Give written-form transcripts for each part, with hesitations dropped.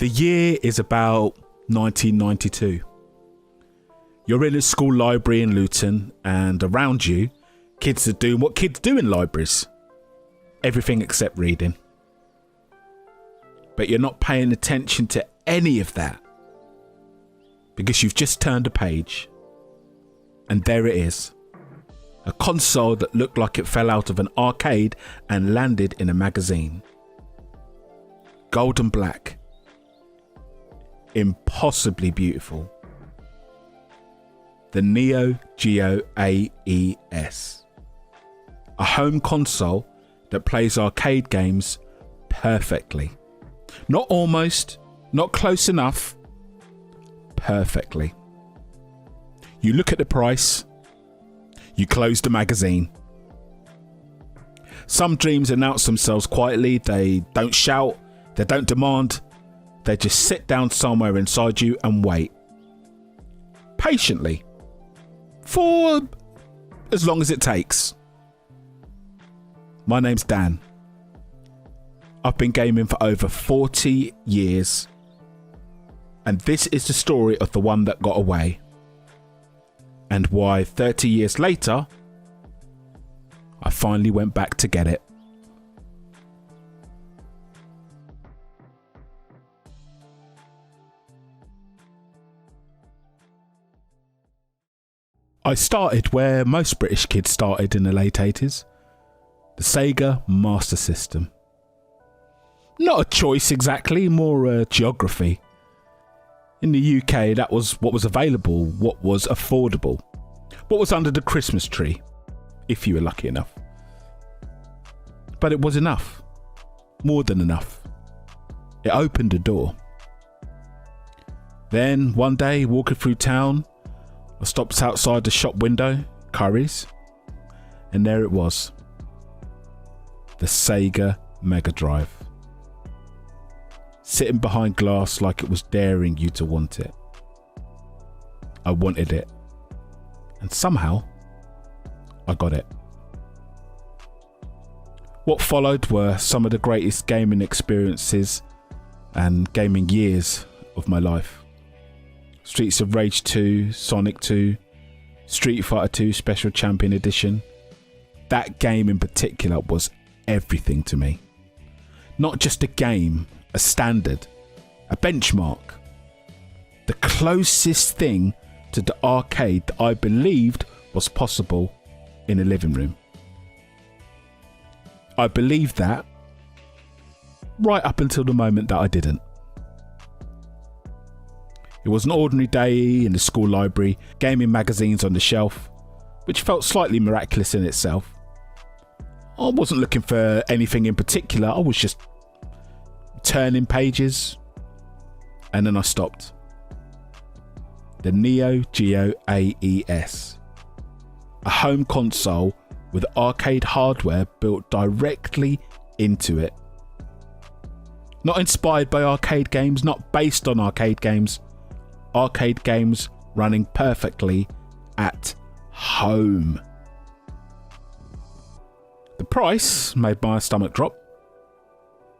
The year is about 1992. You're in a school library in Luton, and around you, kids are doing what kids do in libraries. Everything except reading. But you're not paying attention to any of that, because you've just turned a page, and there it is. A console that looked like it fell out of an arcade and landed in a magazine. Gold and black. Impossibly beautiful. The Neo Geo AES. A home console that plays arcade games perfectly. Not almost, not close enough, perfectly. You look at the price, you close the magazine. Some dreams announce themselves quietly. They don't shout, they don't demand. They just sit down somewhere inside you and wait. Patiently. For as long as it takes. My name's Dan. I've been gaming for over 40 years. And this is the story of the one that got away. And why 30 years later, I finally went back to get it. I started where most British kids started in the late 80s. The Sega Master System. Not a choice exactly, more a geography. In the UK, that was what was available, what was affordable, what was under the Christmas tree, if you were lucky enough. But it was enough, more than enough. It opened a door. Then one day, walking through town, I stopped outside the shop window, Curry's, and there it was. The Sega Mega Drive. Sitting behind glass like it was daring you to want it. I wanted it. And somehow, I got it. What followed were some of the greatest gaming experiences and gaming years of my life. Streets of Rage 2, Sonic 2, Street Fighter 2 Special Champion Edition. That game in particular was everything to me. Not just a game, a standard, a benchmark. The closest thing to the arcade that I believed was possible in a living room. I believed that right up until the moment that I didn't. It was an ordinary day in the school library, gaming magazines on the shelf, which felt slightly miraculous in itself. I wasn't looking for anything in particular, I was just turning pages, and then I stopped. The Neo Geo AES. A home console with arcade hardware built directly into it. Not inspired by arcade games, not based on arcade games. Arcade games running perfectly at home. The price made my stomach drop,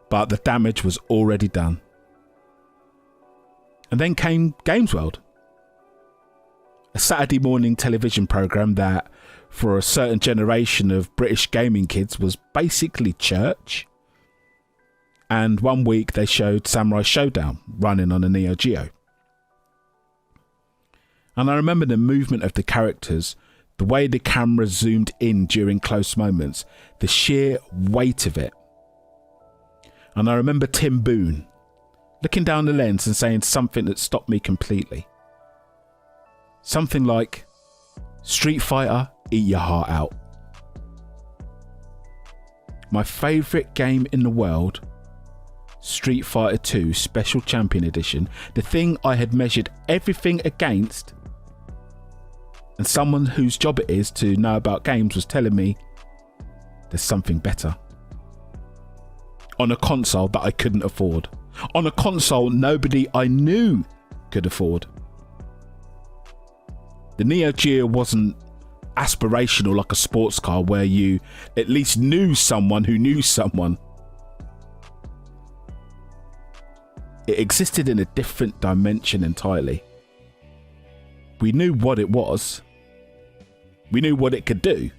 but the damage was already done. And then came Games World, a Saturday morning television programme that, for a certain generation of British gaming kids, was basically church. And one week they showed Samurai Showdown running on a Neo Geo. And I remember the movement of the characters, the way the camera zoomed in during close moments, the sheer weight of it. And I remember Tim Boone looking down the lens and saying something that stopped me completely. Something like, "Street Fighter, eat your heart out." My favourite game in the world, Street Fighter 2 Special Champion Edition, the thing I had measured everything against, and someone whose job it is to know about games was telling me there's something better. On a console that I couldn't afford. On a console nobody I knew could afford. The Neo Geo wasn't aspirational like a sports car where you at least knew someone who knew someone. It existed in a different dimension entirely. We knew what it was. We knew what it could do.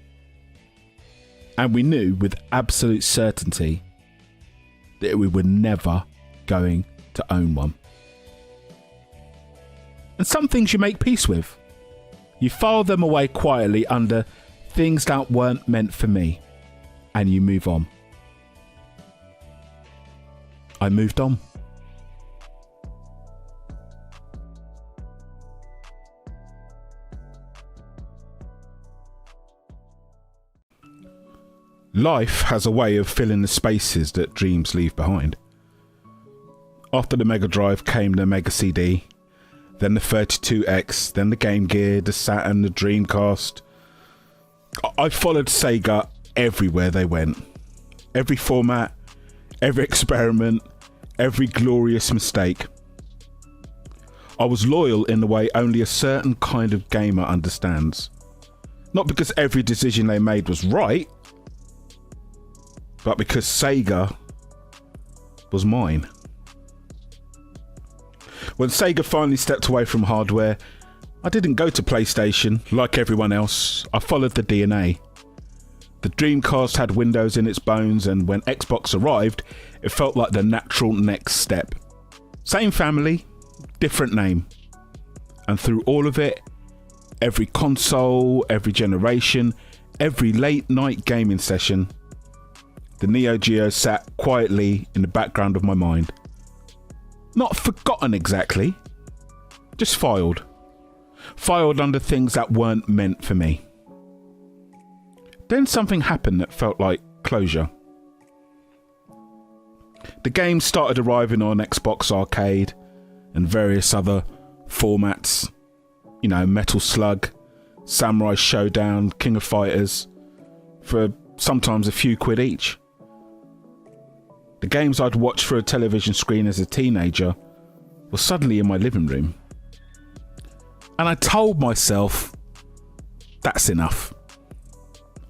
And we knew with absolute certainty that we were never going to own one. And some things you make peace with. You file them away quietly under things that weren't meant for me, and you move on. I moved on. Life has a way of filling the spaces that dreams leave behind. After the Mega Drive came the Mega CD, then the 32X, then the Game Gear, the Saturn, the Dreamcast. I followed Sega everywhere they went. Every format, every experiment, every glorious mistake. I was loyal in the way only a certain kind of gamer understands. Not because every decision they made was right, but because Sega was mine. When Sega finally stepped away from hardware, I didn't go to PlayStation like everyone else. I followed the DNA. The Dreamcast had Windows in its bones, and when Xbox arrived, it felt like the natural next step. Same family, different name. And through all of it, every console, every generation, every late night gaming session, the Neo Geo sat quietly in the background of my mind. Not forgotten exactly, just filed. Filed under things that weren't meant for me. Then something happened that felt like closure. The games started arriving on Xbox Arcade and various other formats. You know, Metal Slug, Samurai Showdown, King of Fighters, for sometimes a few quid each. The games I'd watched through a television screen as a teenager were suddenly in my living room. And I told myself, that's enough.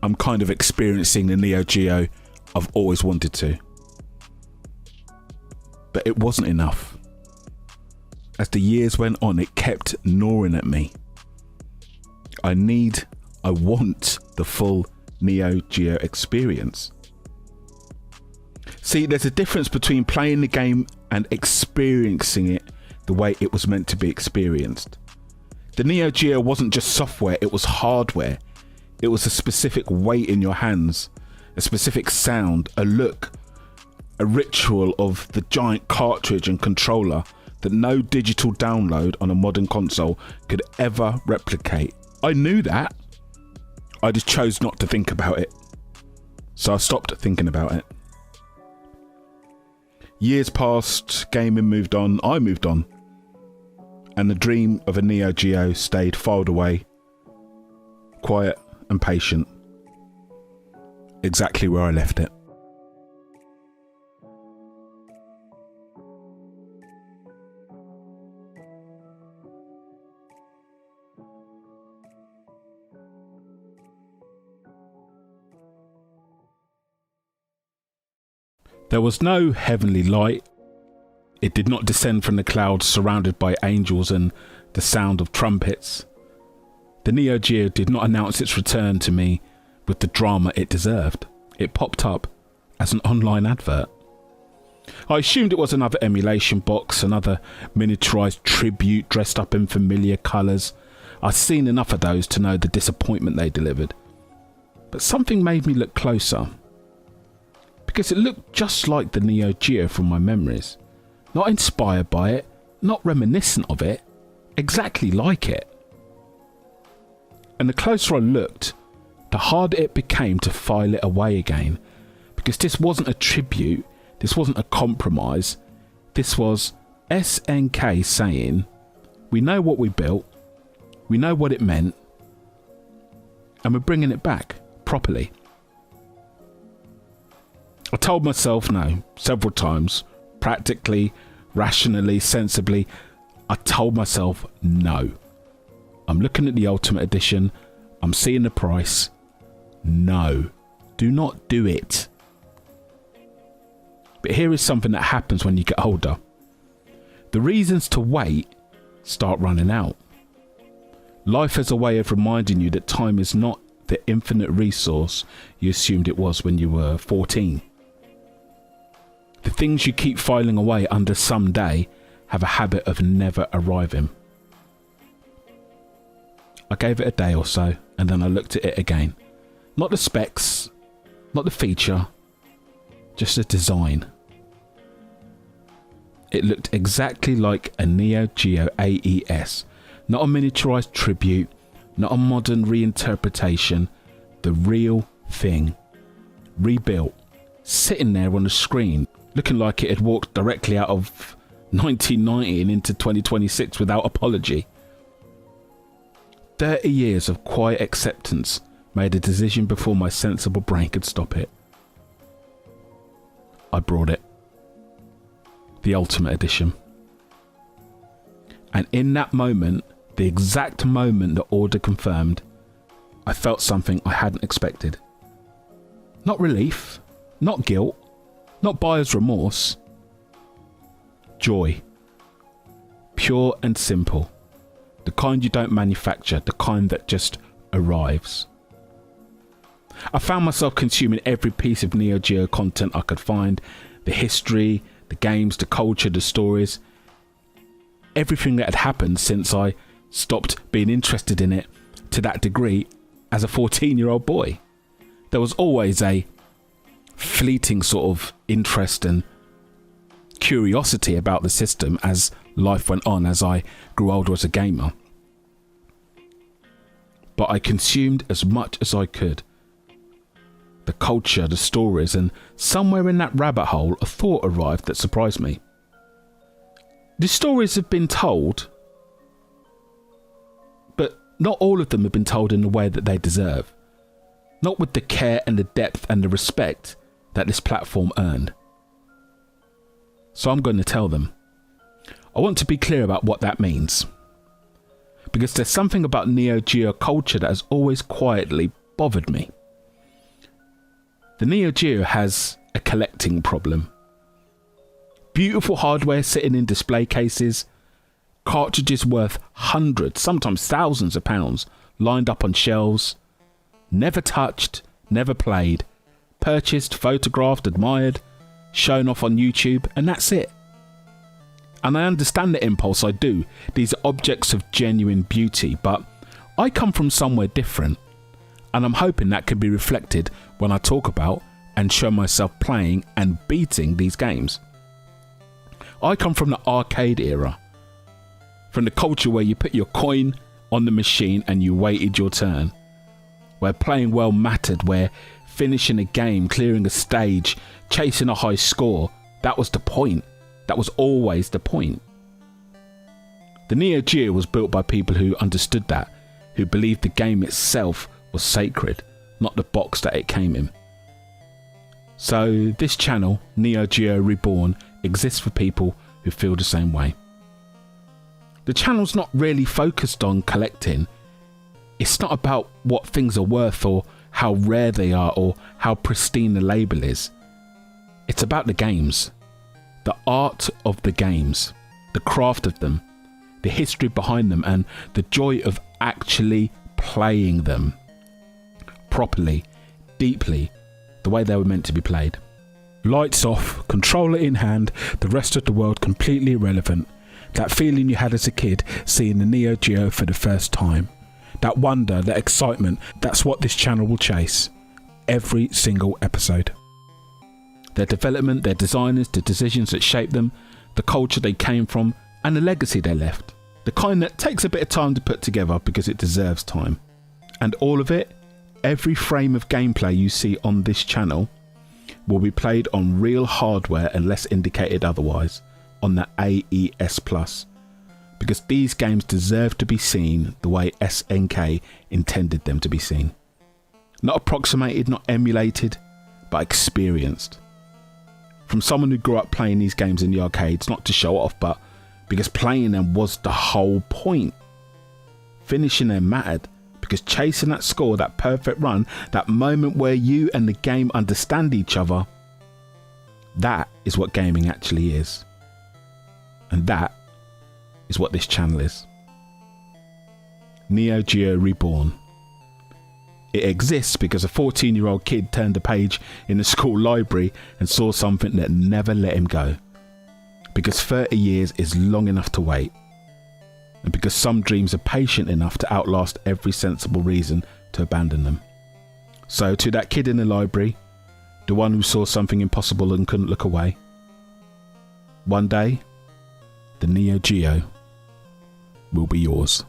I'm kind of experiencing the Neo Geo I've always wanted to. But it wasn't enough. As the years went on, it kept gnawing at me. I want the full Neo Geo experience. See, there's a difference between playing the game and experiencing it the way it was meant to be experienced. The Neo Geo wasn't just software, it was hardware. It was a specific weight in your hands, a specific sound, a look, a ritual of the giant cartridge and controller that no digital download on a modern console could ever replicate. I knew that. I just chose not to think about it. So I stopped thinking about it. Years passed, gaming moved on, I moved on. And the dream of a Neo Geo stayed filed away, quiet and patient, exactly where I left it. There was no heavenly light. It did not descend from the clouds surrounded by angels and the sound of trumpets. The Neo Geo did not announce its return to me with the drama it deserved. It popped up as an online advert. I assumed it was another emulation box, another miniaturized tribute dressed up in familiar colours. I'd seen enough of those to know the disappointment they delivered. But something made me look closer. Because it looked just like the Neo Geo from my memories. Not inspired by it, not reminiscent of it, exactly like it. And the closer I looked, the harder it became to file it away again. Because this wasn't a tribute, this wasn't a compromise, this was SNK saying, we know what we built, we know what it meant, and we're bringing it back properly. I told myself no several times, practically, rationally, sensibly. I told myself no. I'm looking at the Ultimate Edition. I'm seeing the price. No, do not do it. But here is something that happens when you get older. the reasons to wait start running out. Life has a way of reminding you that time is not the infinite resource you assumed it was when you were 14. The things you keep filing away under someday have a habit of never arriving. I gave it a day or so, and then I looked at it again. Not the specs, not the feature, just the design. It looked exactly like a Neo Geo AES, not a miniaturized tribute, not a modern reinterpretation, the real thing, rebuilt, sitting there on the screen, looking like it had walked directly out of 1990 and into 2026 without apology. 30 years of quiet acceptance made a decision before my sensible brain could stop it. I brought it. The Ultimate Edition. And in that moment, the exact moment the order confirmed, I felt something I hadn't expected. Not relief, not guilt, not buyer's remorse. Joy. Pure and simple. The kind you don't manufacture, the kind that just arrives. I found myself consuming every piece of Neo Geo content I could find. The history, the games, the culture, the stories. Everything that had happened since I stopped being interested in it to that degree as a 14-year-old boy. There was always a fleeting sort of interest and curiosity about the system as life went on, as I grew older as a gamer. But I consumed as much as I could. The culture, the stories, and somewhere in that rabbit hole a thought arrived that surprised me. The stories have been told, but not all of them have been told in the way that they deserve. Not with the care and the depth and the respect that this platform earned. So I'm going to tell them. I want to be clear about what that means. Because there's something about Neo Geo culture that has always quietly bothered me. The Neo Geo has a collecting problem. Beautiful hardware sitting in display cases, cartridges worth hundreds, sometimes thousands of pounds, lined up on shelves, never touched, never played, purchased, photographed, admired, shown off on YouTube, and that's it. And I understand the impulse, I do. These are objects of genuine beauty, but I come from somewhere different, and I'm hoping that can be reflected when I talk about and show myself playing and beating these games. I come from the arcade era, from the culture where you put your coin on the machine and you waited your turn, where playing well mattered, where finishing a game, clearing a stage, chasing a high score, that was the point. That was always the point. The Neo Geo was built by people who understood that, who believed the game itself was sacred, not the box that it came in. So this channel, Neo Geo Reborn, exists for people who feel the same way. The channel's not really focused on collecting. It's not about what things are worth or how rare they are or how pristine the label is. It's about the games. The art of the games. The craft of them. The history behind them and the joy of actually playing them. Properly, deeply, the way they were meant to be played. Lights off, controller in hand, the rest of the world completely irrelevant. That feeling you had as a kid seeing the Neo Geo for the first time. That wonder, that excitement, that's what this channel will chase. Every single episode. Their development, their designers, the decisions that shaped them, the culture they came from, and the legacy they left. The kind that takes a bit of time to put together because it deserves time. And all of it, every frame of gameplay you see on this channel will be played on real hardware unless indicated otherwise, on the AES Plus. Because these games deserve to be seen the way SNK intended them to be seen. Not approximated, not emulated, but experienced. From someone who grew up playing these games in the arcades, not to show off, but because playing them was the whole point. Finishing them mattered, because chasing that score, that perfect run, that moment where you and the game understand each other, that is what gaming actually is. And that is what this channel is. Neo Geo Reborn. It exists because a 14-year-old kid turned a page in the school library and saw something that never let him go. Because 30 years is long enough to wait. And because some dreams are patient enough to outlast every sensible reason to abandon them. So to that kid in the library, the one who saw something impossible and couldn't look away, one day, the Neo Geo will be yours.